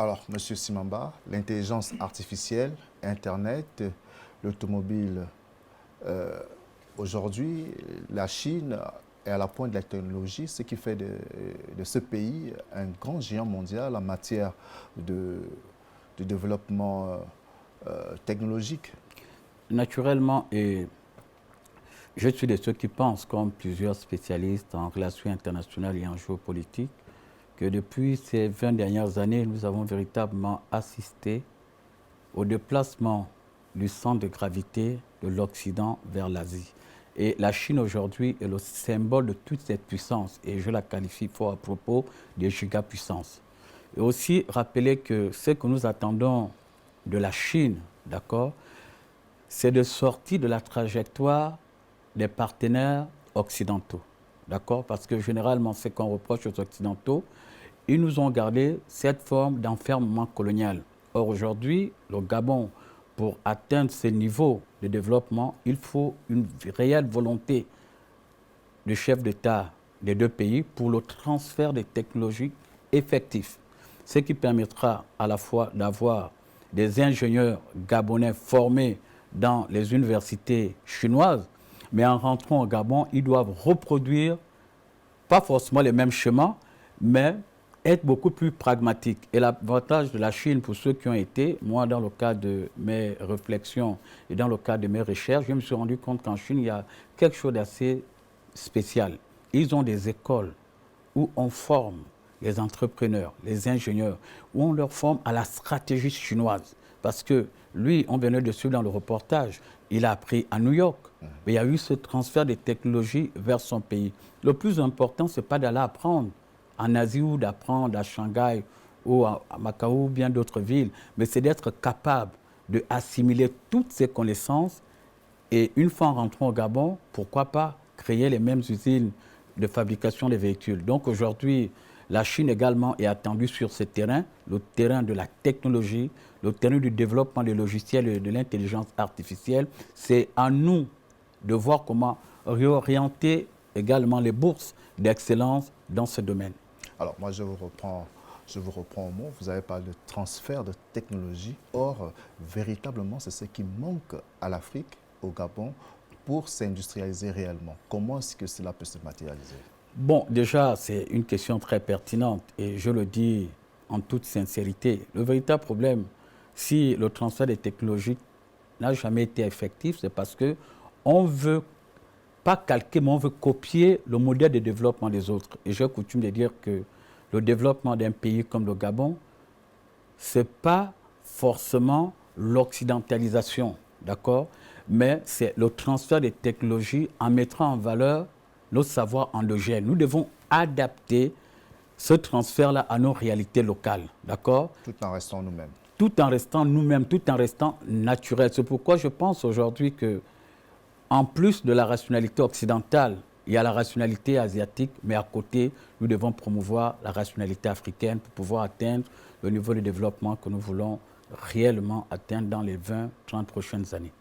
Alors, Monsieur Simamba, l'intelligence artificielle, Internet, l'automobile, euh, aujourd'hui, la Chine est à la pointe de la technologie, ce qui fait de ce pays un grand géant mondial en matière de, de développement technologique. Naturellement, et je suis de ceux qui pensent, comme plusieurs spécialistes en relations internationales et en géopolitique, que depuis ces 20 dernières années, nous avons véritablement assisté au déplacement du centre de gravité de l'Occident vers l'Asie. Et la Chine aujourd'hui est le symbole de toute cette puissance, et je la qualifie fort à propos des gigapuissances. Et aussi rappeler que ce que nous attendons de la Chine, d'accord, c'est de sortir de la trajectoire des partenaires occidentaux. D'accord? Parce que généralement, ce qu'on reproche aux Occidentaux, ils nous ont gardé cette forme d'enfermement colonial. Or, aujourd'hui, le Gabon, pour atteindre ce niveau de développement, il faut une réelle volonté du chef d'État des deux pays pour le transfert des technologies effectifs. Ce qui permettra à la fois d'avoir des ingénieurs gabonais formés dans les universités chinoises, mais en rentrant au Gabon, ils doivent reproduire, pas forcément les mêmes schémas, mais être beaucoup plus pragmatiques. Et l'avantage de la Chine, pour ceux qui ont été, moi, dans le cadre de mes réflexions et dans le cadre de mes recherches, je me suis rendu compte qu'en Chine, il y a quelque chose d'assez spécial. Ils ont des écoles où on forme les entrepreneurs, les ingénieurs, où on leur forme à la stratégie chinoise. Parce que lui, on venait de suivre dans le reportage, il a appris à New York, mais il y a eu ce transfert des technologies vers son pays. Le plus important, ce n'est pas d'aller apprendre en Asie ou d'apprendre à Shanghai ou à Macao ou bien d'autres villes, mais c'est d'être capable d'assimiler toutes ces connaissances et une fois en rentrant au Gabon, pourquoi pas créer les mêmes usines de fabrication des véhicules. Donc aujourd'hui, la Chine également est attendue sur ce terrain, le terrain de la technologie, le terrain du développement des logiciels et de l'intelligence artificielle. C'est à nous de voir comment réorienter également les bourses d'excellence dans ce domaine. Alors, moi, je vous reprends au mot. Vous avez parlé de transfert de technologie. Or, véritablement, c'est ce qui manque à l'Afrique, au Gabon, pour s'industrialiser réellement. Comment est-ce que cela peut se matérialiser? Bon, déjà, c'est une question très pertinente et je le dis en toute sincérité. Le véritable problème, si le transfert des technologies n'a jamais été effectif, c'est parce qu'on veut pas calquer, mais on veut copier le modèle de développement des autres. Et j'ai coutume de dire que le développement d'un pays comme le Gabon, ce n'est pas forcément l'occidentalisation, d'accord? Mais c'est le transfert des technologies en mettant en valeur nos savoirs endogènes. Nous devons adapter ce transfert-là à nos réalités locales, d'accord? Tout en restant nous-mêmes. Tout en restant nous-mêmes, tout en restant naturel. C'est pourquoi je pense aujourd'hui que, en plus de la rationalité occidentale, il y a la rationalité asiatique, mais à côté, nous devons promouvoir la rationalité africaine pour pouvoir atteindre le niveau de développement que nous voulons réellement atteindre dans les 20-30 prochaines années.